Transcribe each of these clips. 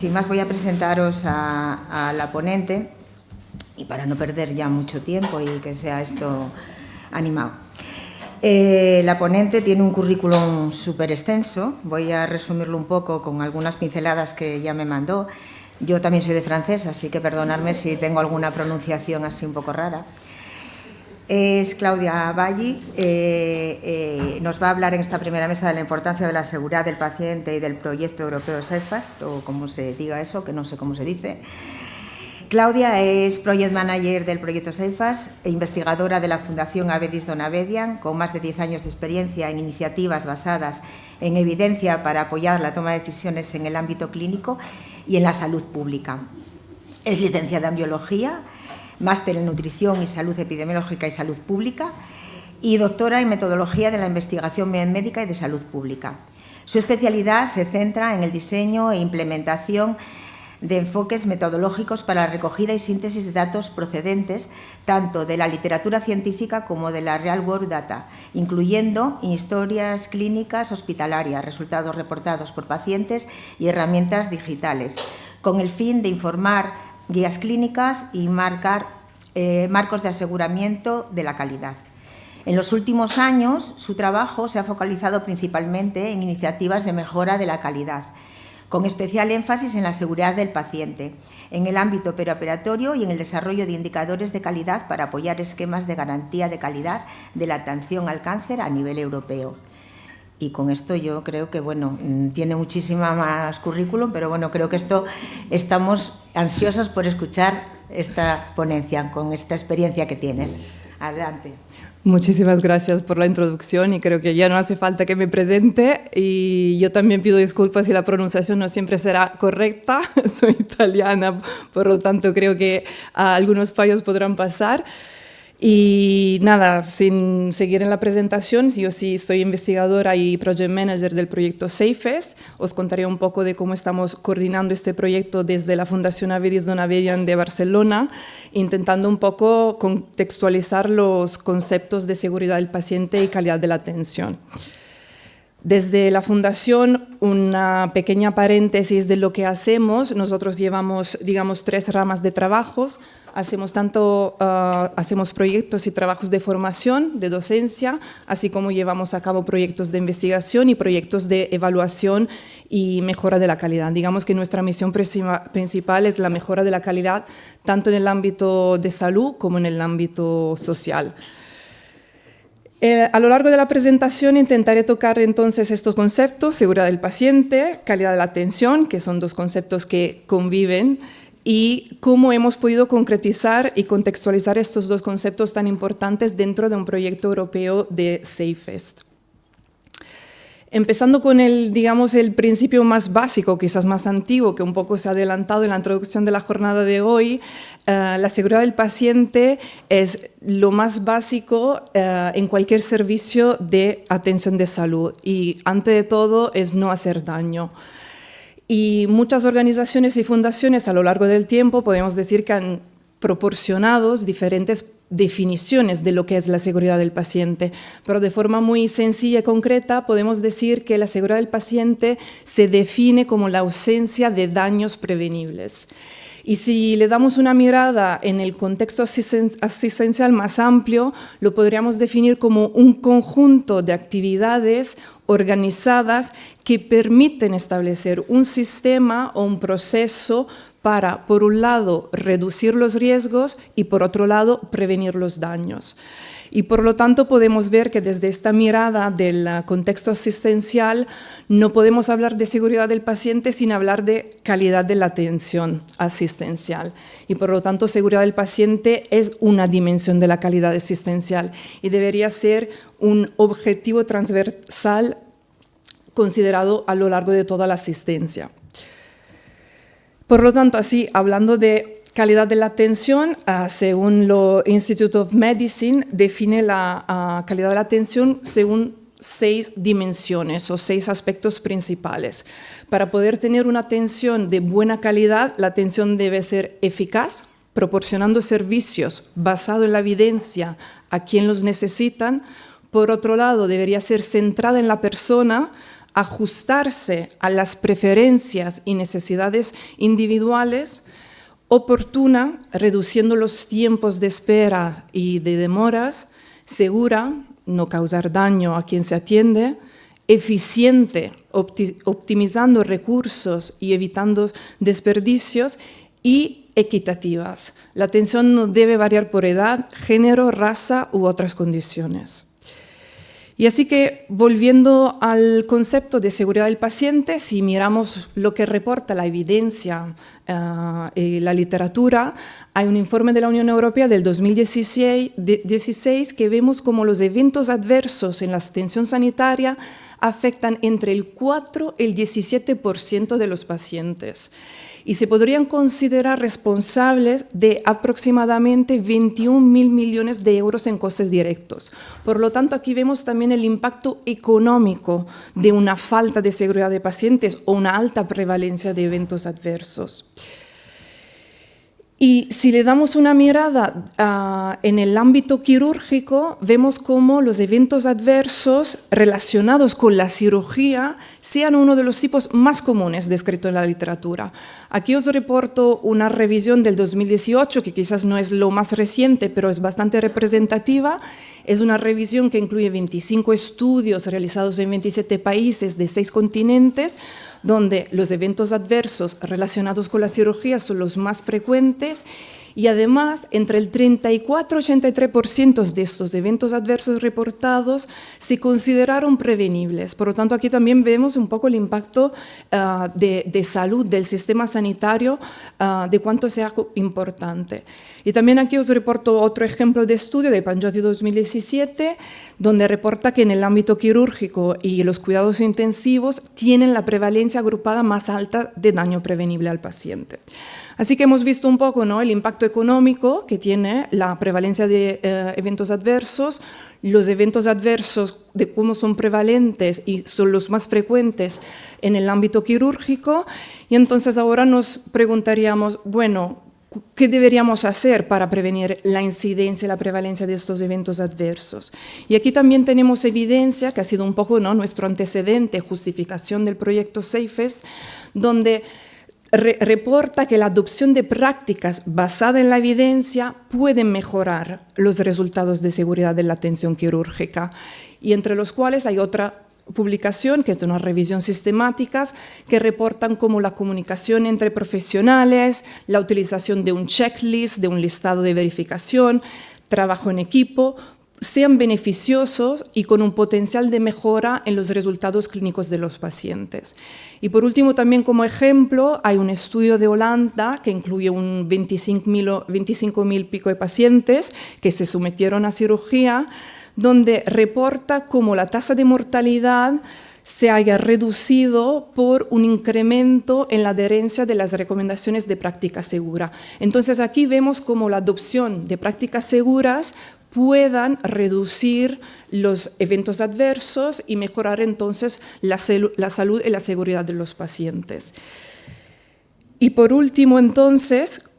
Sin más, voy a presentaros a la ponente y para no perder ya mucho tiempo y que sea esto animado. La ponente tiene un currículum súper extenso, voy a resumirlo un poco con algunas pinceladas que ya me mandó. Yo también soy de francés, así que perdonadme si tengo alguna pronunciación así un poco rara. Es Claudia Valli, nos va a hablar en esta primera mesa de la importancia de la seguridad del paciente y del proyecto europeo SafeFast, o como se diga eso, que no sé cómo se dice. Claudia es Project Manager del proyecto SafeFast e investigadora de la Fundación Avedis Donabedian, con más de 10 años de experiencia en iniciativas basadas en evidencia para apoyar la toma de decisiones en el ámbito clínico y en la salud pública. Es licenciada en Biología, máster en Nutrición y Salud Epidemiológica y Salud Pública y doctora en Metodología de la Investigación Médica y de Salud Pública. Su especialidad se centra en el diseño e implementación de enfoques metodológicos para la recogida y síntesis de datos procedentes tanto de la literatura científica como de la Real World Data, incluyendo historias clínicas hospitalarias, resultados reportados por pacientes y herramientas digitales, con el fin de informar guías clínicas y marcos de aseguramiento de la calidad. En los últimos años, su trabajo se ha focalizado principalmente en iniciativas de mejora de la calidad, con especial énfasis en la seguridad del paciente, en el ámbito perioperatorio y en el desarrollo de indicadores de calidad para apoyar esquemas de garantía de calidad de la atención al cáncer a nivel europeo. Y con esto yo creo que, bueno, tiene muchísima más currículum, pero bueno, creo que estamos ansiosos por escuchar esta ponencia, con esta experiencia que tienes. Adelante. Muchísimas gracias por la introducción y creo que ya no hace falta que me presente y yo también pido disculpas si la pronunciación no siempre será correcta, soy italiana, por lo tanto creo que algunos fallos podrán pasar. Y nada, sin seguir en la presentación, yo sí soy investigadora y project manager del proyecto SafeFast. Os contaré un poco de cómo estamos coordinando este proyecto desde la Fundación Avedis Donabedian de Barcelona, intentando un poco contextualizar los conceptos de seguridad del paciente y calidad de la atención. Desde la Fundación, una pequeña paréntesis de lo que hacemos. Nosotros llevamos, digamos, 3 ramas de trabajos. Hacemos proyectos y trabajos de formación, de docencia, así como llevamos a cabo proyectos de investigación y proyectos de evaluación y mejora de la calidad. Digamos que nuestra misión principal es la mejora de la calidad, tanto en el ámbito de salud como en el ámbito social. A lo largo de la presentación intentaré tocar entonces estos conceptos: seguridad del paciente, calidad de la atención, que son 2 conceptos que conviven, y cómo hemos podido concretizar y contextualizar estos 2 conceptos tan importantes dentro de un proyecto europeo de SafeFast. Empezando con el principio más básico, quizás más antiguo, que un poco se ha adelantado en la introducción de la jornada de hoy, la seguridad del paciente es lo más básico en cualquier servicio de atención de salud y, ante de todo, es no hacer daño. Y muchas organizaciones y fundaciones a lo largo del tiempo podemos decir que han proporcionado diferentes definiciones de lo que es la seguridad del paciente, pero de forma muy sencilla y concreta podemos decir que la seguridad del paciente se define como la ausencia de daños prevenibles. Y si le damos una mirada en el contexto asistencial más amplio, lo podríamos definir como un conjunto de actividades organizadas que permiten establecer un sistema o un proceso para, por un lado, reducir los riesgos y, por otro lado, prevenir los daños. Y por lo tanto podemos ver que desde esta mirada del contexto asistencial no podemos hablar de seguridad del paciente sin hablar de calidad de la atención asistencial. Y por lo tanto seguridad del paciente es una dimensión de la calidad asistencial y debería ser un objetivo transversal considerado a lo largo de toda la asistencia. Por lo tanto, así, hablando de calidad de la atención, según lo Institute of Medicine, define la calidad de la atención según 6 dimensiones o 6 aspectos principales. Para poder tener una atención de buena calidad, la atención debe ser eficaz, proporcionando servicios basados en la evidencia a quien los necesitan. Por otro lado, debería ser centrada en la persona, ajustarse a las preferencias y necesidades individuales, oportuna, reduciendo los tiempos de espera y de demoras, segura, no causar daño a quien se atiende, eficiente, optimizando recursos y evitando desperdicios, y equitativas. La atención no debe variar por edad, género, raza u otras condiciones. Y así que, volviendo al concepto de seguridad del paciente, si miramos lo que reporta la evidencia y la literatura, hay un informe de la Unión Europea del 2016 que vemos como los eventos adversos en la atención sanitaria afectan entre el 4 y el 17% de los pacientes y se podrían considerar responsables de aproximadamente 21.000 millones de euros en costes directos. Por lo tanto, aquí vemos también el impacto económico de una falta de seguridad de pacientes o una alta prevalencia de eventos adversos. Y si le damos una mirada en el ámbito quirúrgico, vemos cómo los eventos adversos relacionados con la cirugía sean uno de los tipos más comunes descritos en la literatura. Aquí os reporto una revisión del 2018, que quizás no es lo más reciente, pero es bastante representativa. Es una revisión que incluye 25 estudios realizados en 27 países de 6 continentes, donde los eventos adversos relacionados con la cirugía son los más frecuentes y además entre el 34 y 83% de estos eventos adversos reportados se consideraron prevenibles. Por lo tanto, aquí también vemos un poco el impacto de salud del sistema sanitario, de cuánto sea importante. Y también aquí os reporto otro ejemplo de estudio de Panjotti 2017, donde reporta que en el ámbito quirúrgico y los cuidados intensivos tienen la prevalencia agrupada más alta de daño prevenible al paciente. Así que hemos visto un poco, ¿no?, el impacto económico que tiene la prevalencia de eventos adversos, los eventos adversos de cómo son prevalentes y son los más frecuentes en el ámbito quirúrgico, y entonces ahora nos preguntaríamos, bueno, ¿qué deberíamos hacer para prevenir la incidencia y la prevalencia de estos eventos adversos? Y aquí también tenemos evidencia, que ha sido un poco, ¿no?, nuestro antecedente, justificación del proyecto SAFES, donde reporta que la adopción de prácticas basadas en la evidencia puede mejorar los resultados de seguridad de la atención quirúrgica, y entre los cuales hay otra publicación, que es una revisión sistemática, que reportan cómo la comunicación entre profesionales, la utilización de un checklist, de un listado de verificación, trabajo en equipo, sean beneficiosos y con un potencial de mejora en los resultados clínicos de los pacientes. Y por último, también como ejemplo, hay un estudio de Holanda que incluye un 25.000 pico de pacientes que se sometieron a cirugía, donde reporta cómo la tasa de mortalidad se haya reducido por un incremento en la adherencia de las recomendaciones de práctica segura. Entonces aquí vemos cómo la adopción de prácticas seguras puedan reducir los eventos adversos y mejorar entonces la salud y la seguridad de los pacientes. Y por último, entonces,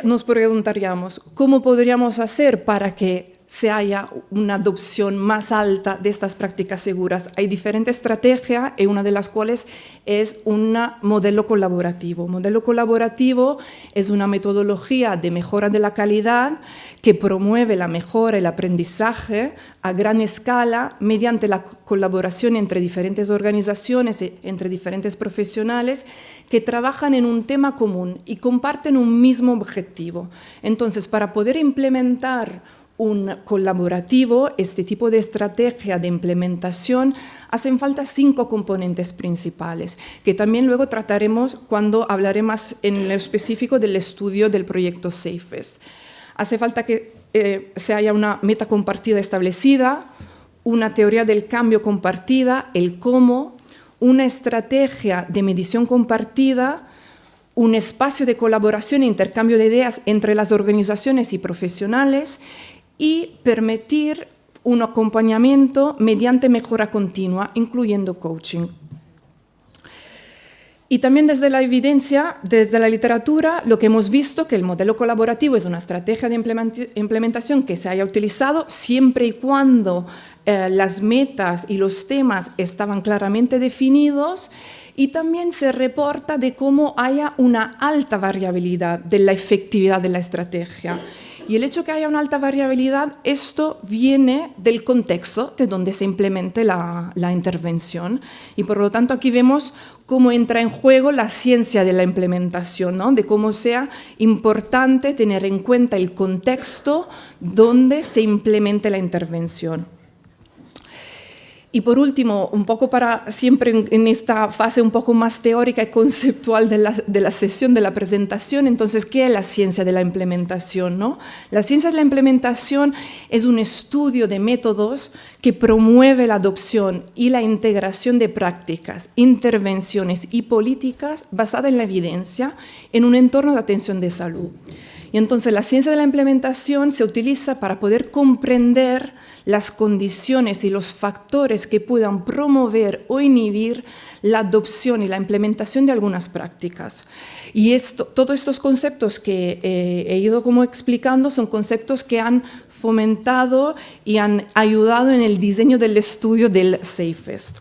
nos preguntaríamos, ¿cómo podríamos hacer para que se haya una adopción más alta de estas prácticas seguras? Hay diferentes estrategias, y una de las cuales es un modelo colaborativo. Modelo colaborativo es una metodología de mejora de la calidad que promueve la mejora y el aprendizaje a gran escala mediante la colaboración entre diferentes organizaciones, entre diferentes profesionales que trabajan en un tema común y comparten un mismo objetivo. Entonces, para poder implementar un colaborativo, este tipo de estrategia de implementación, hacen falta 5 componentes principales, que también luego trataremos cuando hablaré más en lo específico del estudio del proyecto SAFES. Hace falta que se haya una meta compartida establecida, una teoría del cambio compartida, el cómo, una estrategia de medición compartida, un espacio de colaboración e intercambio de ideas entre las organizaciones y profesionales, y permitir un acompañamiento mediante mejora continua, incluyendo coaching. Y también desde la evidencia, desde la literatura, lo que hemos visto que el modelo colaborativo es una estrategia de implementación que se haya utilizado siempre y cuando las metas y los temas estaban claramente definidos, y también se reporta de cómo haya una alta variabilidad de la efectividad de la estrategia. Y el hecho que haya una alta variabilidad, esto viene del contexto de donde se implemente la intervención. Y por lo tanto aquí vemos cómo entra en juego la ciencia de la implementación, ¿no? De cómo sea importante tener en cuenta el contexto donde se implemente la intervención. Y por último, un poco para siempre en esta fase un poco más teórica y conceptual de la sesión, de la presentación, entonces, ¿qué es la ciencia de la implementación, no? La ciencia de la implementación es un estudio de métodos que promueve la adopción y la integración de prácticas, intervenciones y políticas basadas en la evidencia en un entorno de atención de salud. Y entonces la ciencia de la implementación se utiliza para poder comprender las condiciones y los factores que puedan promover o inhibir la adopción y la implementación de algunas prácticas. Y todos estos conceptos que he ido como explicando son conceptos que han fomentado y han ayudado en el diseño del estudio del SAFEST.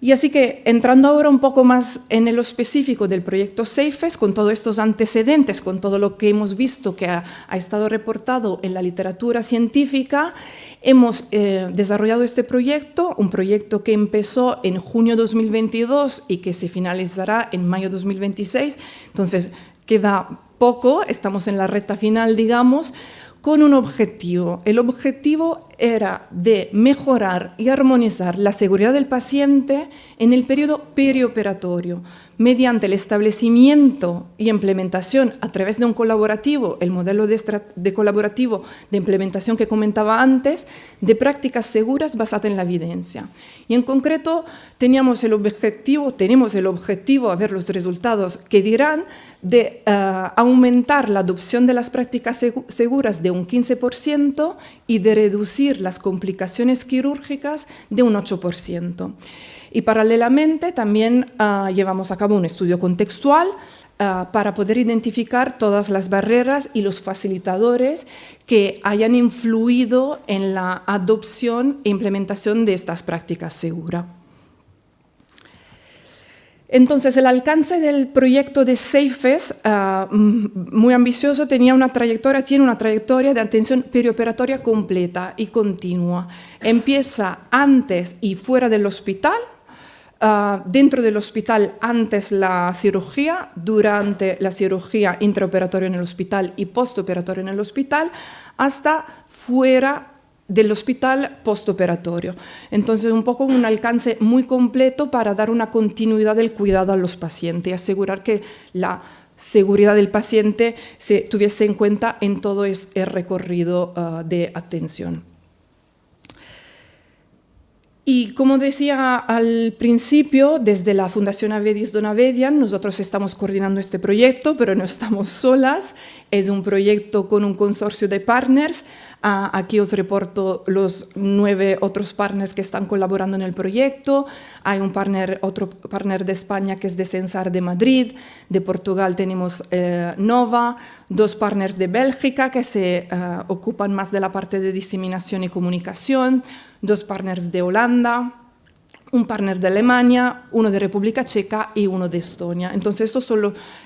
Y así que entrando ahora un poco más en lo específico del proyecto SAFEST, con todos estos antecedentes, con todo lo que hemos visto que ha estado reportado en la literatura científica, hemos desarrollado este proyecto, un proyecto que empezó en junio 2022 y que se finalizará en mayo 2026, entonces queda poco, estamos en la recta final, digamos, con un objetivo. El objetivo era de mejorar y armonizar la seguridad del paciente en el periodo perioperatorio, mediante el establecimiento y implementación a través de un colaborativo, el modelo de colaborativo de implementación que comentaba antes, de prácticas seguras basadas en la evidencia. Y en concreto tenemos el objetivo, a ver los resultados que dirán, de aumentar la adopción de las prácticas seguras de un 15% y de reducir las complicaciones quirúrgicas de un 8%. Y paralelamente también llevamos a cabo un estudio contextual para poder identificar todas las barreras y los facilitadores que hayan influido en la adopción e implementación de estas prácticas seguras. Entonces, el alcance del proyecto de SAFEST, muy ambicioso, tiene una trayectoria de atención perioperatoria completa y continua. Empieza antes y fuera del hospital, dentro del hospital antes la cirugía, durante la cirugía intraoperatoria en el hospital y postoperatoria en el hospital, hasta fuera del hospital postoperatorio. Entonces, un poco un alcance muy completo para dar una continuidad del cuidado a los pacientes y asegurar que la seguridad del paciente se tuviese en cuenta en todo el recorrido de atención. Y como decía al principio, desde la Fundación Avedis Donavedian, nosotros estamos coordinando este proyecto, pero no estamos solas. Es un proyecto con un consorcio de partners. Aquí os reporto los 9 otros partners que están colaborando en el proyecto. Hay otro partner de España que es de Censar de Madrid. De Portugal tenemos Nova, 2 partners de Bélgica que se ocupan más de la parte de diseminación y comunicación, 2 partners de Holanda, un partner de Alemania, uno de República Checa y uno de Estonia. Entonces,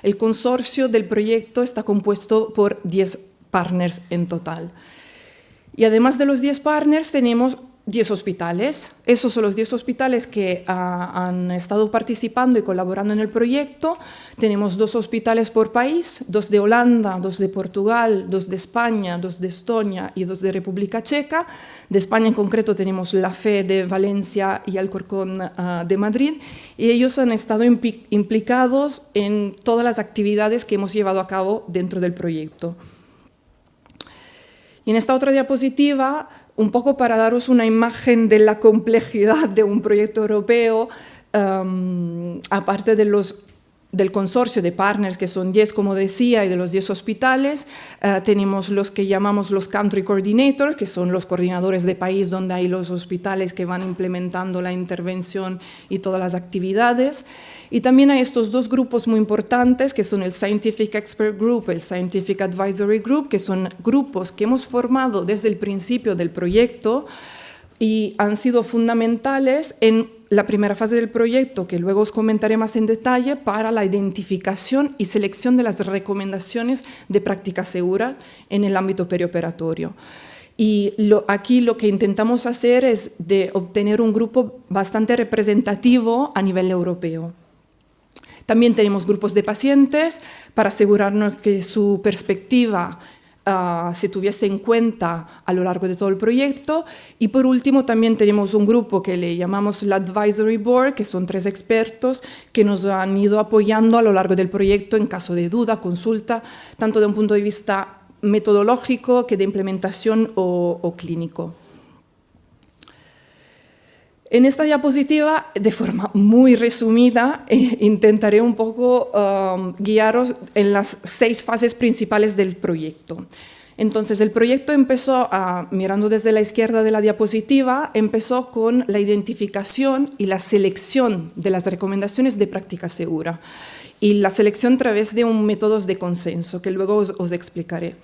el consorcio del proyecto está compuesto por 10 partners en total. Y además de los 10 partners, tenemos 10 hospitales. Esos son los 10 hospitales que han estado participando y colaborando en el proyecto. Tenemos 2 hospitales por país, 2 de Holanda, 2 de Portugal, 2 de España, 2 de Estonia y 2 de República Checa. De España en concreto tenemos la FE de Valencia y Alcorcón de Madrid. Y ellos han estado implicados en todas las actividades que hemos llevado a cabo dentro del proyecto. Y en esta otra diapositiva, un poco para daros una imagen de la complejidad de un proyecto europeo, aparte de los del consorcio de partners, que son 10, como decía, y de los 10 hospitales, tenemos los que llamamos los country coordinators, que son los coordinadores de país donde hay los hospitales que van implementando la intervención y todas las actividades. Y también hay estos dos grupos muy importantes, que son el Scientific Expert Group, el Scientific Advisory Group, que son grupos que hemos formado desde el principio del proyecto y han sido fundamentales en la primera fase del proyecto, que luego os comentaré más en detalle, para la identificación y selección de las recomendaciones de práctica segura en el ámbito perioperatorio. Y aquí lo que intentamos hacer es de obtener un grupo bastante representativo a nivel europeo. También tenemos grupos de pacientes para asegurarnos que su perspectiva se tuviese en cuenta a lo largo de todo el proyecto. Y por último también tenemos un grupo que le llamamos el Advisory Board, que son 3 expertos que nos han ido apoyando a lo largo del proyecto en caso de duda, consulta, tanto de un punto de vista metodológico que de implementación o clínico. En esta diapositiva, de forma muy resumida, intentaré un poco guiaros en las 6 fases principales del proyecto. Entonces, el proyecto empezó, mirando desde la izquierda de la diapositiva, empezó con la identificación y la selección de las recomendaciones de práctica segura y la selección a través de un método de consenso, que luego os explicaré.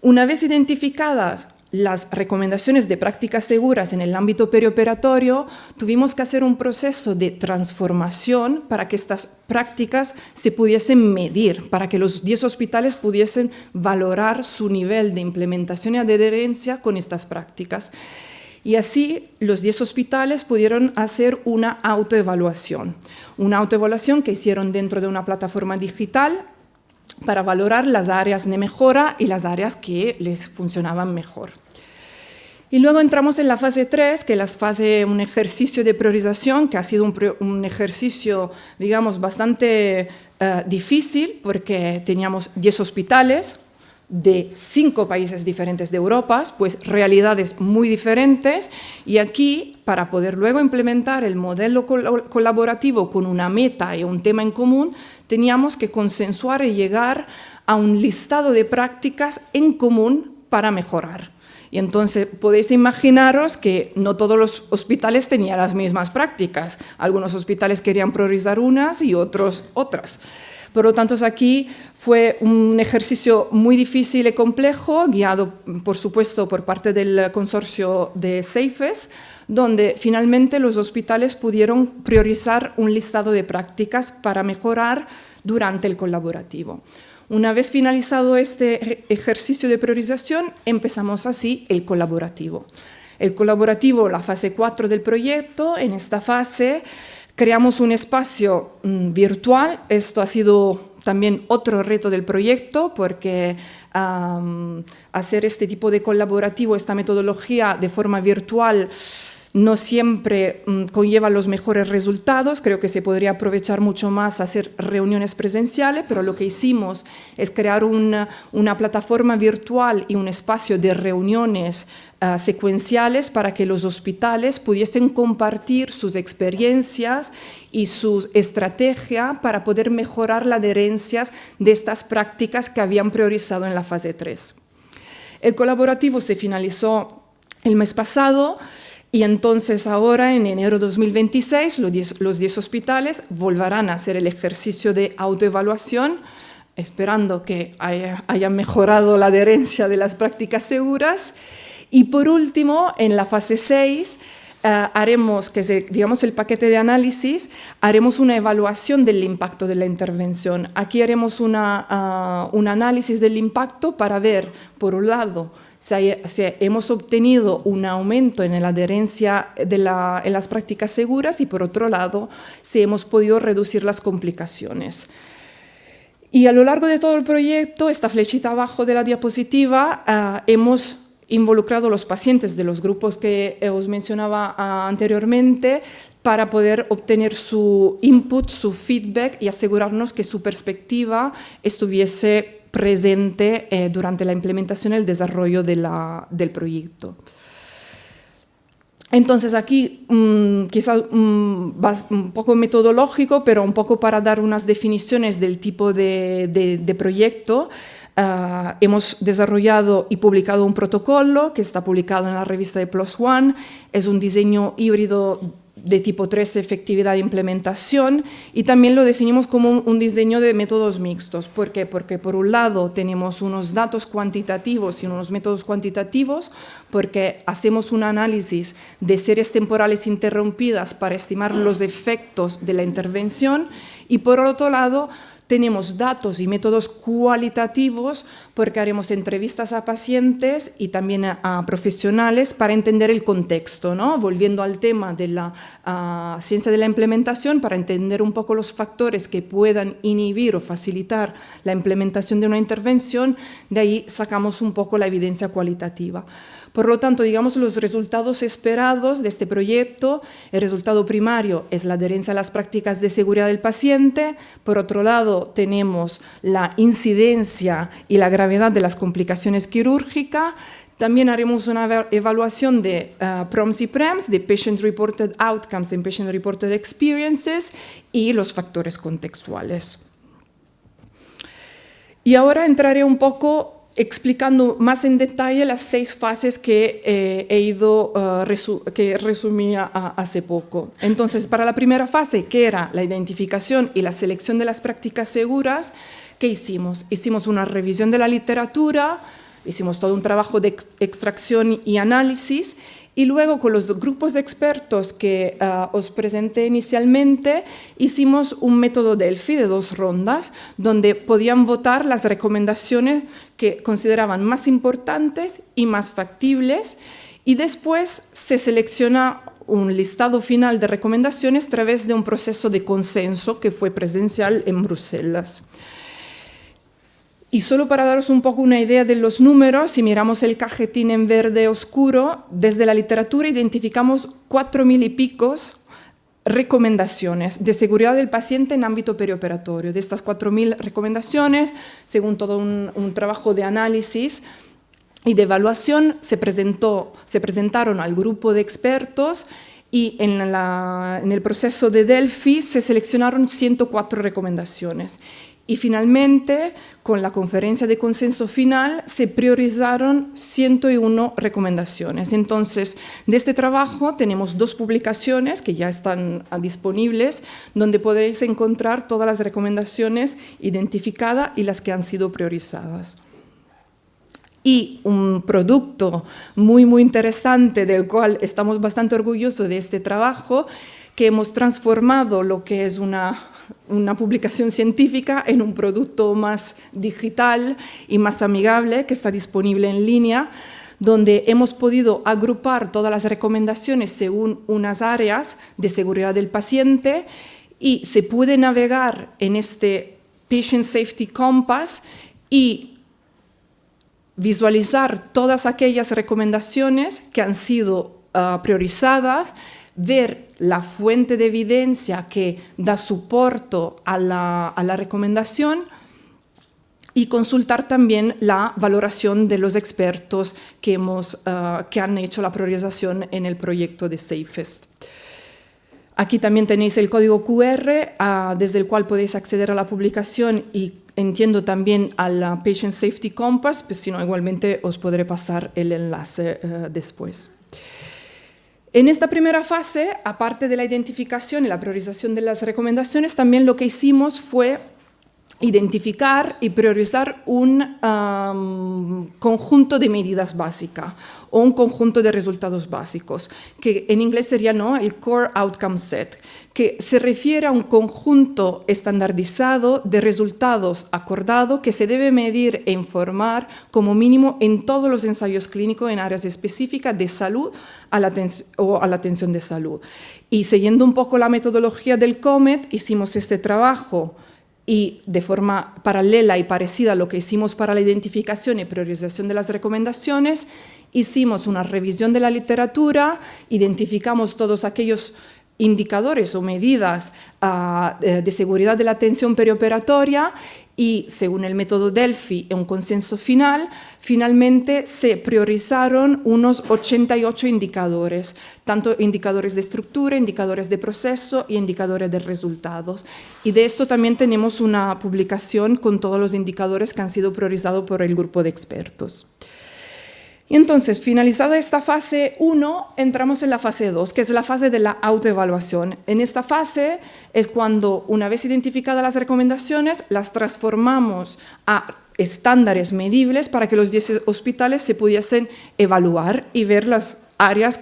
Una vez identificadas las recomendaciones de prácticas seguras en el ámbito perioperatorio, tuvimos que hacer un proceso de transformación para que estas prácticas se pudiesen medir, para que los 10 hospitales pudiesen valorar su nivel de implementación y adherencia con estas prácticas. Y así los 10 hospitales pudieron hacer una autoevaluación que hicieron dentro de una plataforma digital para valorar las áreas de mejora y las áreas que les funcionaban mejor. Y luego entramos en la fase 3, que es un ejercicio de priorización, que ha sido un ejercicio, digamos, bastante difícil, porque teníamos 10 hospitales de 5 países diferentes de Europa, pues realidades muy diferentes, y aquí, para poder luego implementar el modelo colaborativo con una meta y un tema en común, teníamos que consensuar y llegar a un listado de prácticas en común para mejorar. Y entonces podéis imaginaros que no todos los hospitales tenían las mismas prácticas. Algunos hospitales querían priorizar unas y otros otras. Por lo tanto, aquí fue un ejercicio muy difícil y complejo, guiado, por supuesto, por parte del consorcio de SAFES, donde finalmente los hospitales pudieron priorizar un listado de prácticas para mejorar durante el colaborativo. Una vez finalizado este ejercicio de priorización, empezamos así el colaborativo. El colaborativo, la fase 4 del proyecto. En esta fase creamos un espacio virtual. Esto ha sido también otro reto del proyecto, porque hacer este tipo de colaborativo, esta metodología de forma virtual, no siempre conlleva los mejores resultados. Creo que se podría aprovechar mucho más hacer reuniones presenciales, pero lo que hicimos es crear una plataforma virtual y un espacio de reuniones secuenciales para que los hospitales pudiesen compartir sus experiencias y su estrategia para poder mejorar la adherencia de estas prácticas que habían priorizado en la fase 3. El colaborativo se finalizó el mes pasado. Y entonces ahora, en enero de 2026, los 10 hospitales volverán a hacer el ejercicio de autoevaluación, esperando que haya mejorado la adherencia de las prácticas seguras. Y por último, en la fase 6, haremos, que es digamos el paquete de análisis, haremos una evaluación del impacto de la intervención. Aquí haremos un análisis del impacto para ver, por un lado, si hemos obtenido un aumento en la adherencia en las prácticas seguras, y por otro lado, si hemos podido reducir las complicaciones. Y a lo largo de todo el proyecto, esta flechita abajo de la diapositiva, hemos involucrado a los pacientes de los grupos que os mencionaba anteriormente, para poder obtener su input, su feedback, y asegurarnos que su perspectiva estuviese presente durante la implementación y el desarrollo del proyecto. Entonces aquí quizás un poco metodológico, pero un poco para dar unas definiciones del tipo de proyecto. Hemos desarrollado y publicado un protocolo que está publicado en la revista de PLOS ONE. Es un diseño híbrido de tipo 3, efectividad e implementación, y también lo definimos como un diseño de métodos mixtos. ¿Por qué? Porque por un lado tenemos unos datos cuantitativos y unos métodos cuantitativos, porque hacemos un análisis de series temporales interrumpidas para estimar los efectos de la intervención, y por otro lado tenemos datos y métodos cualitativos porque haremos entrevistas a pacientes y también a profesionales para entender el contexto, ¿no? Volviendo al tema de la ciencia de la implementación, para entender un poco los factores que puedan inhibir o facilitar la implementación de una intervención, de ahí sacamos un poco la evidencia cualitativa. Por lo tanto, digamos, los resultados esperados de este proyecto, el resultado primario es la adherencia a las prácticas de seguridad del paciente. Por otro lado, tenemos la incidencia y la gravedad de las complicaciones quirúrgicas. También haremos una evaluación de PROMS y PREMS, de Patient Reported Outcomes and Patient Reported Experiences, y los factores contextuales. Y ahora entraré un poco explicando más en detalle las 6 fases que que resumía hace poco. Entonces, para la primera fase, que era la identificación y la selección de las prácticas seguras, ¿qué hicimos? Hicimos una revisión de la literatura, hicimos todo un trabajo de extracción y análisis, y luego con los grupos de expertos que os presenté inicialmente, hicimos un método Delphi de 2 rondas, donde podían votar las recomendaciones que consideraban más importantes y más factibles, y después se selecciona un listado final de recomendaciones a través de un proceso de consenso que fue presencial en Bruselas. Y solo para daros un poco una idea de los números, si miramos el cajetín en verde oscuro, desde la literatura identificamos 4.000 y picos recomendaciones de seguridad del paciente en ámbito perioperatorio. De estas 4.000 recomendaciones, según todo un trabajo de análisis y de evaluación, se presentaron al grupo de expertos, y en el proceso de Delphi se seleccionaron 104 recomendaciones. Y finalmente, con la conferencia de consenso final, se priorizaron 101 recomendaciones. Entonces, de este trabajo tenemos 2 publicaciones que ya están disponibles, donde podéis encontrar todas las recomendaciones identificadas y las que han sido priorizadas. Y un producto muy interesante, del cual estamos bastante orgullosos de este trabajo, que hemos transformado lo que es una publicación científica en un producto más digital y más amigable, que está disponible en línea, donde hemos podido agrupar todas las recomendaciones según unas áreas de seguridad del paciente, y se puede navegar en este Patient Safety Compass y visualizar todas aquellas recomendaciones que han sido priorizadas, ver la fuente de evidencia que da soporte a la recomendación, y consultar también la valoración de los expertos que han hecho la priorización en el proyecto de SAFEST. Aquí también tenéis el código QR desde el cual podéis acceder a la publicación, y entiendo también a la Patient Safety Compass, pues si no, igualmente os podré pasar el enlace después. En esta primera fase, aparte de la identificación y la priorización de las recomendaciones, también lo que hicimos fue identificar y priorizar un conjunto de medidas básicas o un conjunto de resultados básicos, que en inglés sería el Core Outcome Set, que se refiere a un conjunto estandarizado de resultados acordados que se debe medir e informar como mínimo en todos los ensayos clínicos en áreas específicas de salud o a la atención de salud. Y siguiendo un poco la metodología del COMET, hicimos este trabajo, y de forma paralela y parecida a lo que hicimos para la identificación y priorización de las recomendaciones, hicimos una revisión de la literatura, identificamos todos aquellos indicadores o medidas de seguridad de la atención perioperatoria, y según el método Delphi y un consenso final, finalmente se priorizaron unos 88 indicadores, tanto indicadores de estructura, indicadores de proceso y indicadores de resultados. Y de esto también tenemos una publicación con todos los indicadores que han sido priorizados por el grupo de expertos. Y entonces, finalizada esta fase 1, entramos en la fase 2, que es la fase de la autoevaluación. En esta fase es cuando, una vez identificadas las recomendaciones, las transformamos a estándares medibles para que los 10 hospitales se pudiesen evaluar y ver las áreas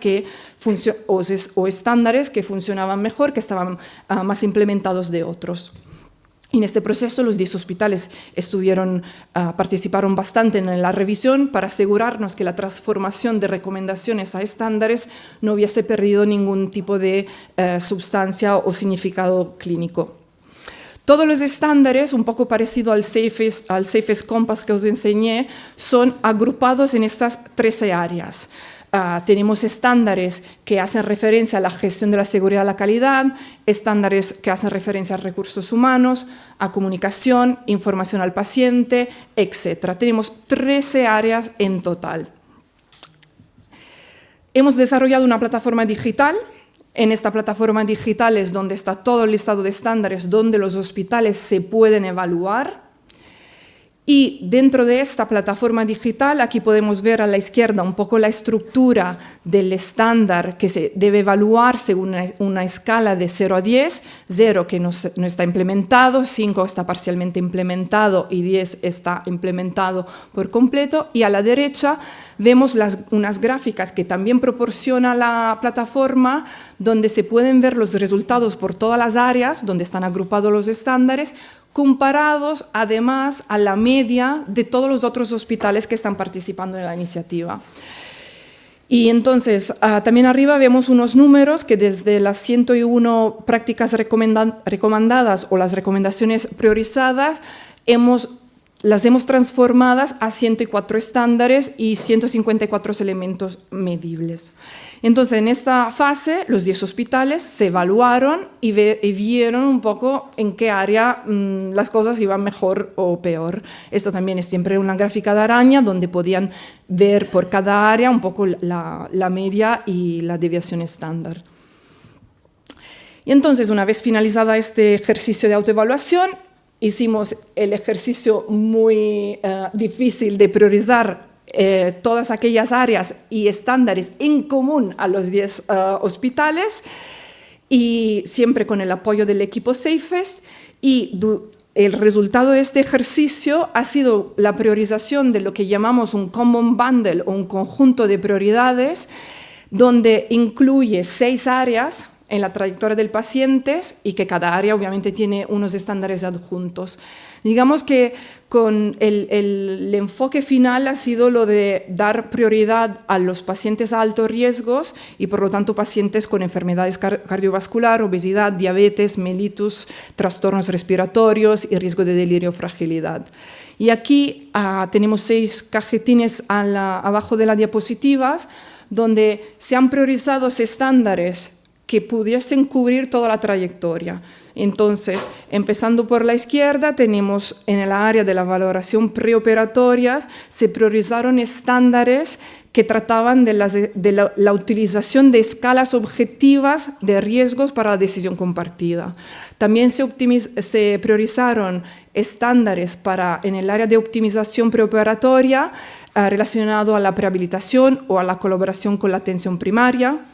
o estándares que funcionaban mejor, que estaban más implementados de otros. Y en este proceso los 10 hospitales participaron bastante en la revisión para asegurarnos que la transformación de recomendaciones a estándares no hubiese perdido ningún tipo de sustancia o significado clínico. Todos los estándares, un poco parecido al Safest Compass que os enseñé, son agrupados en estas 13 áreas. Tenemos estándares que hacen referencia a la gestión de la seguridad y la calidad, estándares que hacen referencia a recursos humanos, a comunicación, información al paciente, etc. Tenemos 13 áreas en total. Hemos desarrollado una plataforma digital. En esta plataforma digital es donde está todo el listado de estándares, donde los hospitales se pueden evaluar. Y dentro de esta plataforma digital, aquí podemos ver a la izquierda un poco la estructura del estándar que se debe evaluar según una escala de 0 a 10, 0 que no está implementado, 5 está parcialmente implementado y 10 está implementado por completo. Y a la derecha vemos unas gráficas que también proporciona la plataforma, donde se pueden ver los resultados por todas las áreas, donde están agrupados los estándares, comparados además a la media de todos los otros hospitales que están participando en la iniciativa. Y entonces, también arriba vemos unos números que desde las 101 prácticas recomendadas o las recomendaciones priorizadas, las hemos transformadas a 104 estándares y 154 elementos medibles. Entonces, en esta fase, los 10 hospitales se evaluaron y vieron un poco en qué área las cosas iban mejor o peor. Esto también es siempre una gráfica de araña donde podían ver por cada área un poco la media y la deviación estándar. Y entonces, una vez finalizada este ejercicio de autoevaluación, hicimos el ejercicio muy difícil de priorizar todas aquellas áreas y estándares en común a los 10 hospitales, y siempre con el apoyo del equipo Safest. Y el resultado de este ejercicio ha sido la priorización de lo que llamamos un common bundle o un conjunto de prioridades, donde incluye 6 áreas en la trayectoria del paciente y que cada área obviamente tiene unos estándares adjuntos. Digamos que con el enfoque final ha sido lo de dar prioridad a los pacientes a altos riesgos y por lo tanto pacientes con enfermedades cardiovasculares, obesidad, diabetes, mellitus, trastornos respiratorios y riesgo de delirio o fragilidad. Y aquí tenemos 6 cajetines abajo de las diapositivas donde se han priorizado estándares que pudiesen cubrir toda la trayectoria. Entonces, empezando por la izquierda, tenemos en el área de la valoración preoperatoria, se priorizaron estándares que trataban de la utilización de escalas objetivas de riesgos para la decisión compartida. También se priorizaron estándares en el área de optimización preoperatoria relacionado a la prehabilitación o a la colaboración con la atención primaria.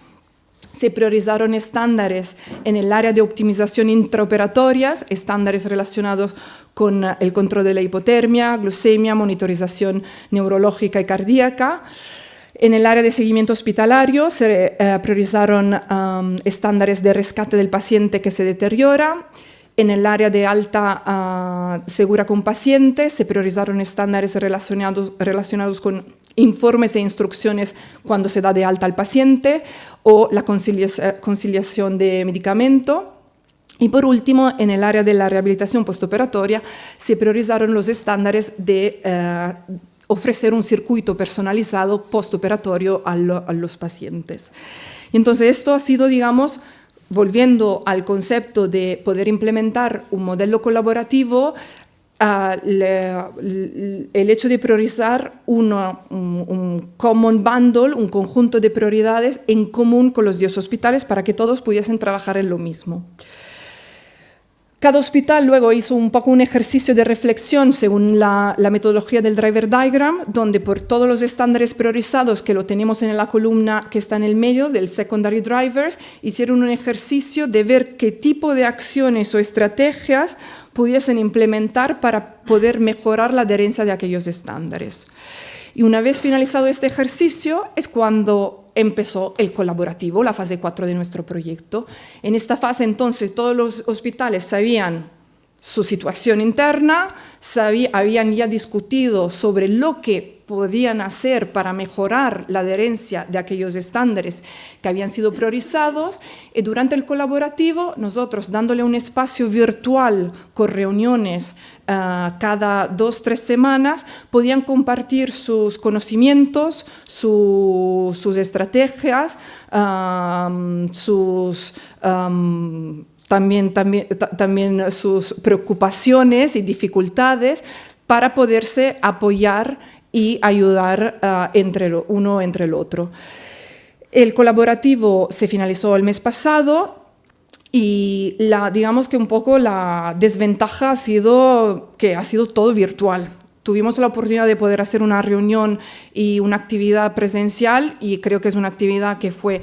Se priorizaron estándares en el área de optimización intraoperatorias, estándares relacionados con el control de la hipotermia, glucemia, monitorización neurológica y cardíaca. En el área de seguimiento hospitalario se priorizaron estándares de rescate del paciente que se deteriora. En el área de alta segura con pacientes se priorizaron estándares relacionados con informes e instrucciones cuando se da de alta al paciente o la conciliación de medicamento. Y por último, en el área de la rehabilitación postoperatoria se priorizaron los estándares de ofrecer un circuito personalizado postoperatorio a los pacientes. Y entonces esto ha sido, digamos, volviendo al concepto de poder implementar un modelo colaborativo, el hecho de priorizar un common bundle, un conjunto de prioridades en común con los 10 hospitales para que todos pudiesen trabajar en lo mismo. Cada hospital luego hizo un poco un ejercicio de reflexión según la metodología del driver diagram, donde por todos los estándares priorizados que lo tenemos en la columna que está en el medio del secondary drivers, hicieron un ejercicio de ver qué tipo de acciones o estrategias pudiesen implementar para poder mejorar la adherencia de aquellos estándares. Y una vez finalizado este ejercicio es cuando empezó el colaborativo, la fase 4 de nuestro proyecto. En esta fase entonces todos los hospitales sabían su situación interna, habían ya discutido sobre lo que podían hacer para mejorar la adherencia de aquellos estándares que habían sido priorizados, y durante el colaborativo nosotros dándole un espacio virtual con reuniones cada 2-3 semanas, podían compartir sus conocimientos, sus estrategias, también sus preocupaciones y dificultades para poderse apoyar y ayudar uno entre el otro. El colaborativo se finalizó el mes pasado y digamos que un poco la desventaja ha sido que ha sido todo virtual. Tuvimos la oportunidad de poder hacer una reunión y una actividad presencial y creo que es una actividad que fue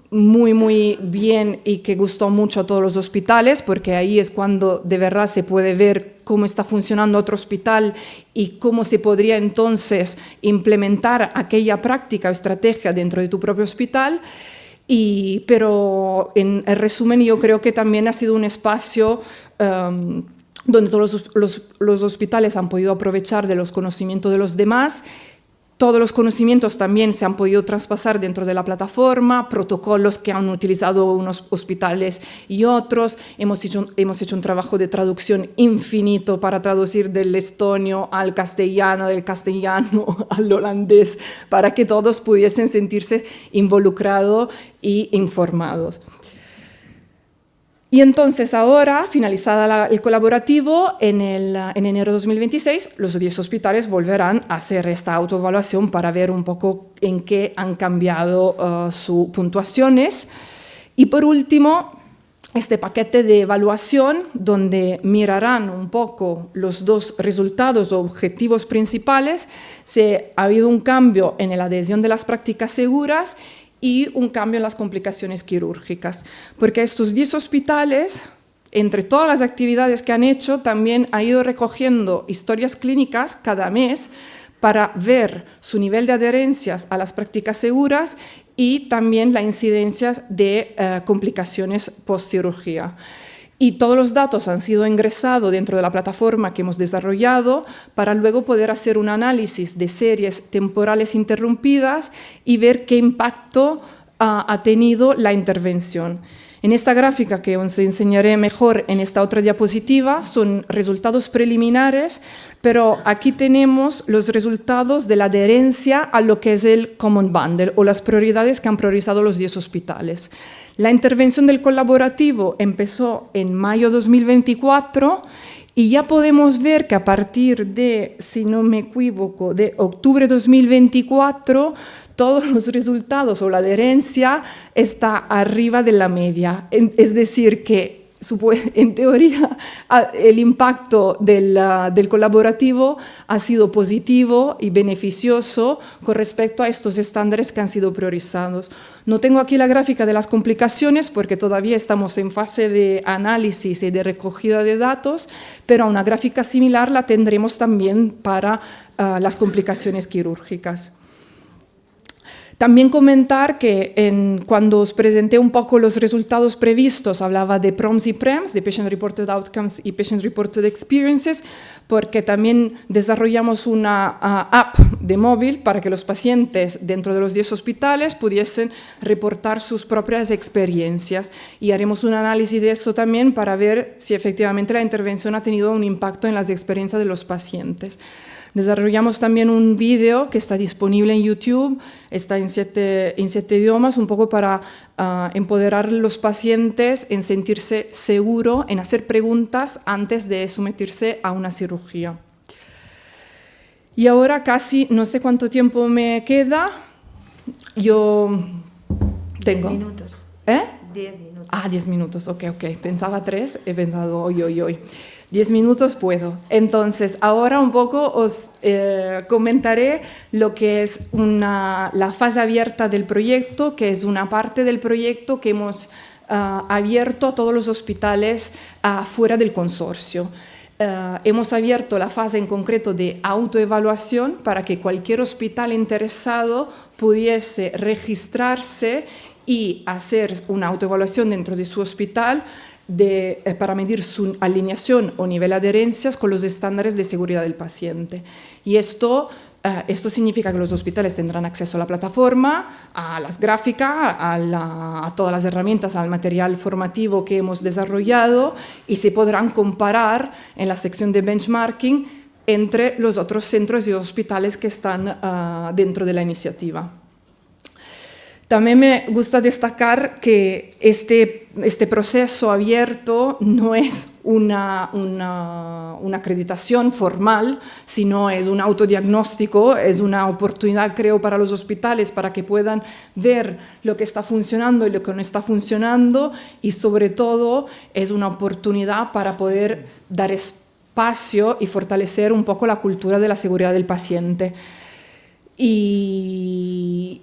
muy, muy bien y que gustó mucho a todos los hospitales, porque ahí es cuando de verdad se puede ver cómo está funcionando otro hospital y cómo se podría entonces implementar aquella práctica o estrategia dentro de tu propio hospital. Pero en resumen yo creo que también ha sido un espacio donde todos los hospitales han podido aprovechar de los conocimientos de los demás. Todos los conocimientos también se han podido traspasar dentro de la plataforma, protocolos que han utilizado unos hospitales y otros. Hemos hecho un trabajo de traducción infinito para traducir del estonio al castellano, del castellano al holandés, para que todos pudiesen sentirse involucrados y informados. Y entonces ahora, finalizada el colaborativo, en enero de 2026, los 10 hospitales volverán a hacer esta autoevaluación para ver un poco en qué han cambiado sus puntuaciones. Y por último, este paquete de evaluación, donde mirarán un poco los 2 resultados o objetivos principales, si ha habido un cambio en la adhesión de las prácticas seguras y un cambio en las complicaciones quirúrgicas, porque estos 10 hospitales, entre todas las actividades que han hecho, también han ido recogiendo historias clínicas cada mes para ver su nivel de adherencias a las prácticas seguras y también la incidencia de complicaciones post-cirugía. Y todos los datos han sido ingresados dentro de la plataforma que hemos desarrollado para luego poder hacer un análisis de series temporales interrumpidas y ver qué impacto ha tenido la intervención. En esta gráfica que os enseñaré mejor en esta otra diapositiva son resultados preliminares, pero aquí tenemos los resultados de la adherencia a lo que es el Common Bundle o las prioridades que han priorizado los 10 hospitales. La intervención del colaborativo empezó en mayo 2024 y ya podemos ver que a partir de, si no me equivoco, de octubre 2024, todos los resultados o la adherencia está arriba de la media. Es decir, que en teoría el impacto del colaborativo ha sido positivo y beneficioso con respecto a estos estándares que han sido priorizados. No tengo aquí la gráfica de las complicaciones porque todavía estamos en fase de análisis y de recogida de datos, pero una gráfica similar la tendremos también para las complicaciones quirúrgicas. También comentar que cuando os presenté un poco los resultados previstos, hablaba de PROMs y PREMs, de Patient Reported Outcomes y Patient Reported Experiences, porque también desarrollamos una app de móvil para que los pacientes dentro de los 10 hospitales pudiesen reportar sus propias experiencias. Y haremos un análisis de esto también para ver si efectivamente la intervención ha tenido un impacto en las experiencias de los pacientes. Desarrollamos también un vídeo que está disponible en YouTube, está en siete idiomas, un poco para empoderar a los pacientes en sentirse seguro, en hacer preguntas antes de someterse a una cirugía. Y ahora casi, no sé cuánto tiempo me queda, yo tengo... 10 minutos. 10 minutos. 10 minutos, ok. Pensaba 3, he pensado hoy. 10 minutos puedo. Entonces, ahora un poco os comentaré lo que es la fase abierta del proyecto, que es una parte del proyecto que hemos abierto a todos los hospitales fuera del consorcio. Hemos abierto la fase en concreto de autoevaluación para que cualquier hospital interesado pudiese registrarse y hacer una autoevaluación dentro de su hospital para medir su alineación o nivel de adherencias con los estándares de seguridad del paciente. Y esto significa que los hospitales tendrán acceso a la plataforma, a las gráficas, a todas las herramientas, al material formativo que hemos desarrollado y se podrán comparar en la sección de benchmarking entre los otros centros y hospitales que están dentro de la iniciativa. También me gusta destacar que este proceso abierto no es una acreditación formal, sino es un autodiagnóstico, es una oportunidad, creo, para los hospitales para que puedan ver lo que está funcionando y lo que no está funcionando, y sobre todo es una oportunidad para poder dar espacio y fortalecer un poco la cultura de la seguridad del paciente. Y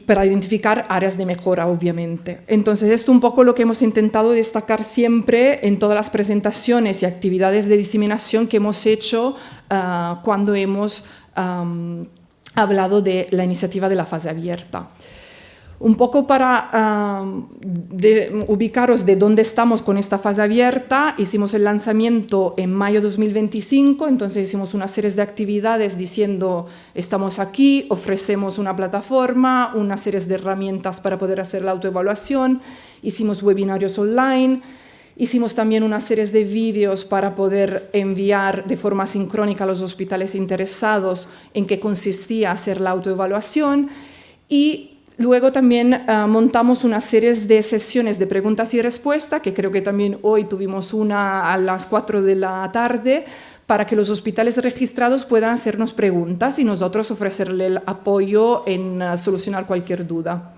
para identificar áreas de mejora, obviamente. Entonces, esto es un poco lo que hemos intentado destacar siempre en todas las presentaciones y actividades de diseminación que hemos hecho cuando hemos hablado de la iniciativa de la fase abierta. Un poco para ubicaros de dónde estamos con esta fase abierta, hicimos el lanzamiento en mayo de 2025, entonces hicimos una serie de actividades diciendo estamos aquí, ofrecemos una plataforma, una serie de herramientas para poder hacer la autoevaluación, hicimos webinarios online, hicimos también una serie de vídeos para poder enviar de forma sincrónica a los hospitales interesados en qué consistía hacer la autoevaluación, y luego también montamos una serie de sesiones de preguntas y respuestas, que creo que también hoy tuvimos una a las 4 de la tarde, para que los hospitales registrados puedan hacernos preguntas y nosotros ofrecerle el apoyo en solucionar cualquier duda.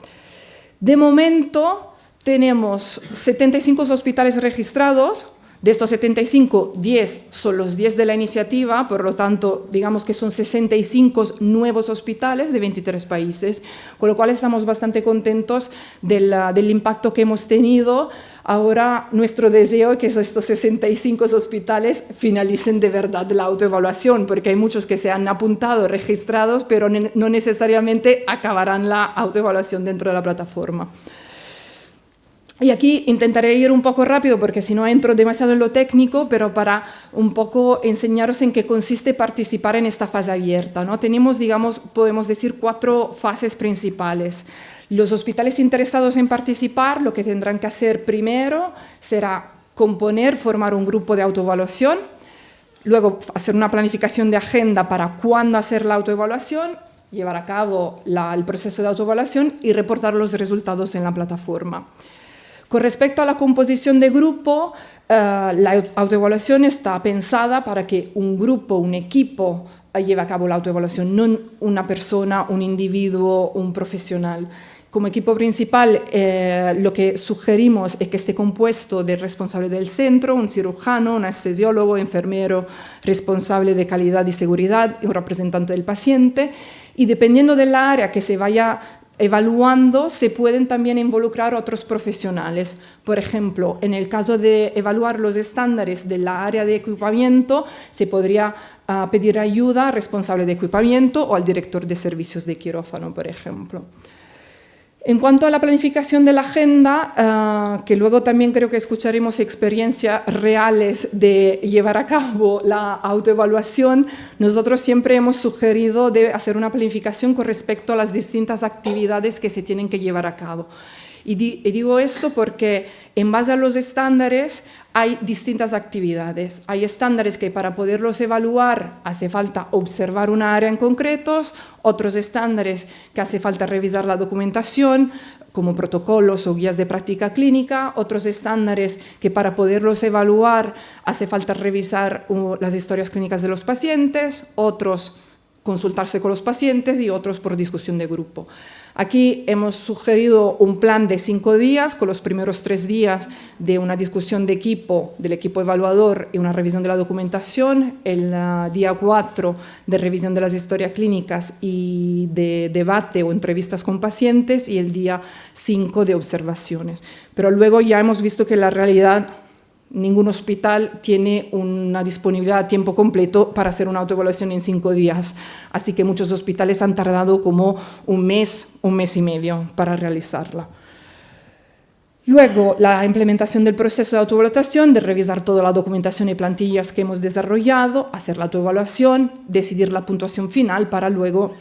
De momento tenemos 75 hospitales registrados. De estos 75, 10 son los 10 de la iniciativa, por lo tanto, digamos que son 65 nuevos hospitales de 23 países, con lo cual estamos bastante contentos del impacto que hemos tenido. Ahora, nuestro deseo es que estos 65 hospitales finalicen de verdad la autoevaluación, porque hay muchos que se han apuntado, registrados, pero no necesariamente acabarán la autoevaluación dentro de la plataforma. Y aquí intentaré ir un poco rápido porque si no entro demasiado en lo técnico, pero para un poco enseñaros en qué consiste participar en esta fase abierta, ¿no? Tenemos, digamos, podemos decir 4 fases principales. Los hospitales interesados en participar, lo que tendrán que hacer primero será formar un grupo de autoevaluación, luego hacer una planificación de agenda para cuándo hacer la autoevaluación, llevar a cabo el proceso de autoevaluación y reportar los resultados en la plataforma. Con respecto a la composición de grupo, la autoevaluación está pensada para que un grupo, un equipo, lleve a cabo la autoevaluación, no una persona, un individuo, un profesional. Como equipo principal, lo que sugerimos es que esté compuesto del responsable del centro, un cirujano, un anestesiólogo, enfermero, responsable de calidad y seguridad y un representante del paciente. Y dependiendo del área que se vaya evaluando, se pueden también involucrar otros profesionales. Por ejemplo, en el caso de evaluar los estándares de la área de equipamiento, se podría pedir ayuda al responsable de equipamiento o al director de servicios de quirófano, por ejemplo. En cuanto a la planificación de la agenda, que luego también creo que escucharemos experiencias reales de llevar a cabo la autoevaluación, nosotros siempre hemos sugerido de hacer una planificación con respecto a las distintas actividades que se tienen que llevar a cabo. Y digo esto porque en base a los estándares hay distintas actividades. Hay estándares que para poderlos evaluar hace falta observar una área en concreto, otros estándares que hace falta revisar la documentación, como protocolos o guías de práctica clínica, otros estándares que para poderlos evaluar hace falta revisar las historias clínicas de los pacientes, otros consultarse con los pacientes y otros por discusión de grupo. Aquí hemos sugerido un plan de 5 días, con los primeros 3 días de una discusión de equipo, del equipo evaluador y una revisión de la documentación, el día 4 de revisión de las historias clínicas y de debate o entrevistas con pacientes y el día 5 de observaciones. Pero luego ya hemos visto que la realidad, ningún hospital tiene una disponibilidad a tiempo completo para hacer una autoevaluación en 5 días, así que muchos hospitales han tardado como un mes y medio para realizarla. Luego, la implementación del proceso de autoevaluación, de revisar toda la documentación y plantillas que hemos desarrollado, hacer la autoevaluación, decidir la puntuación final para luego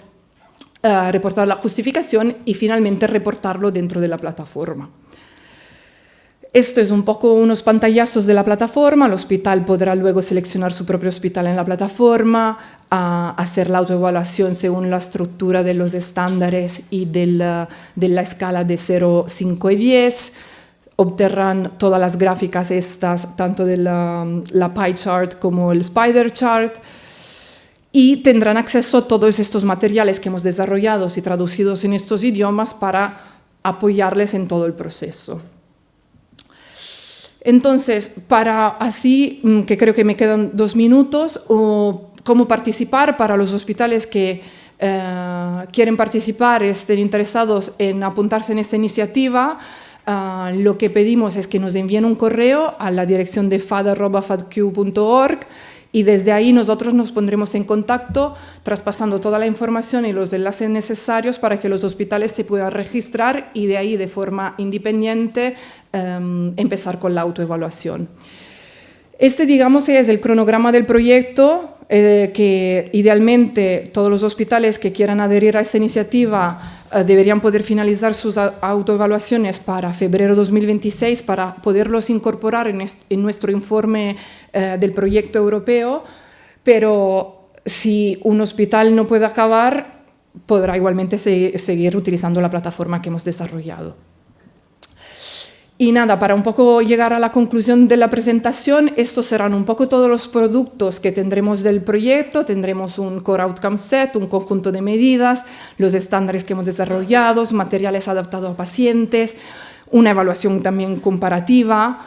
reportar la justificación y finalmente reportarlo dentro de la plataforma. Esto es un poco unos pantallazos de la plataforma. El hospital podrá luego seleccionar su propio hospital en la plataforma, hacer la autoevaluación según la estructura de los estándares y de la escala de 0, 5 y 10. Obtendrán todas las gráficas estas, tanto de la pie chart como el spider chart. Y tendrán acceso a todos estos materiales que hemos desarrollado y traducidos en estos idiomas para apoyarles en todo el proceso. Entonces, para así, que creo que me quedan 2 minutos, cómo participar para los hospitales que quieren participar, estén interesados en apuntarse en esta iniciativa, lo que pedimos es que nos envíen un correo a la dirección de fad@fadq.org y desde ahí nosotros nos pondremos en contacto traspasando toda la información y los enlaces necesarios para que los hospitales se puedan registrar y de ahí de forma independiente empezar con la autoevaluación. Este, digamos, es el cronograma del proyecto que idealmente todos los hospitales que quieran adherir a esta iniciativa deberían poder finalizar sus autoevaluaciones para febrero 2026 para poderlos incorporar en nuestro informe del proyecto europeo, pero si un hospital no puede acabar, podrá igualmente seguir utilizando la plataforma que hemos desarrollado. Y nada, para un poco llegar a la conclusión de la presentación, estos serán un poco todos los productos que tendremos del proyecto. Tendremos un Core Outcome Set, un conjunto de medidas, los estándares que hemos desarrollado, materiales adaptados a pacientes, una evaluación también comparativa,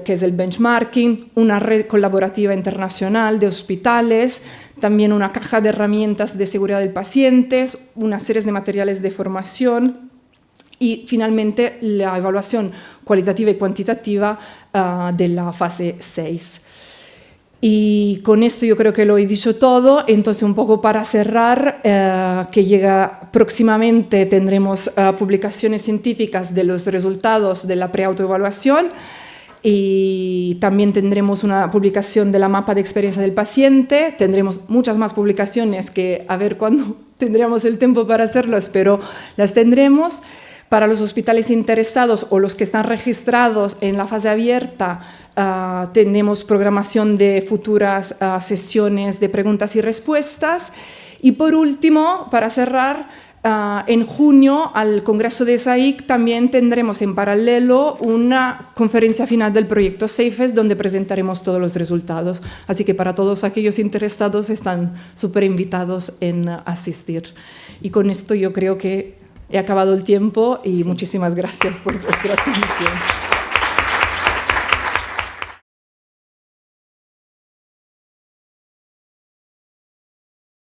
que es el benchmarking, una red colaborativa internacional de hospitales, también una caja de herramientas de seguridad del paciente, una serie de materiales de formación, y finalmente la evaluación cualitativa y cuantitativa de la fase 6. Y con esto yo creo que lo he dicho todo. Entonces, un poco para cerrar, que llega próximamente tendremos publicaciones científicas de los resultados de la preautoevaluación y también tendremos una publicación de la mapa de experiencia del paciente. Tendremos muchas más publicaciones que a ver cuándo tendremos el tiempo para hacerlas, pero las tendremos. Para los hospitales interesados o los que están registrados en la fase abierta, tenemos programación de futuras sesiones de preguntas y respuestas. Y por último, para cerrar, en junio al Congreso de SAIC también tendremos en paralelo una conferencia final del proyecto SAFES donde presentaremos todos los resultados. Así que para todos aquellos interesados están súper invitados en asistir. Y con esto yo creo que he acabado el tiempo y muchísimas gracias por vuestra atención.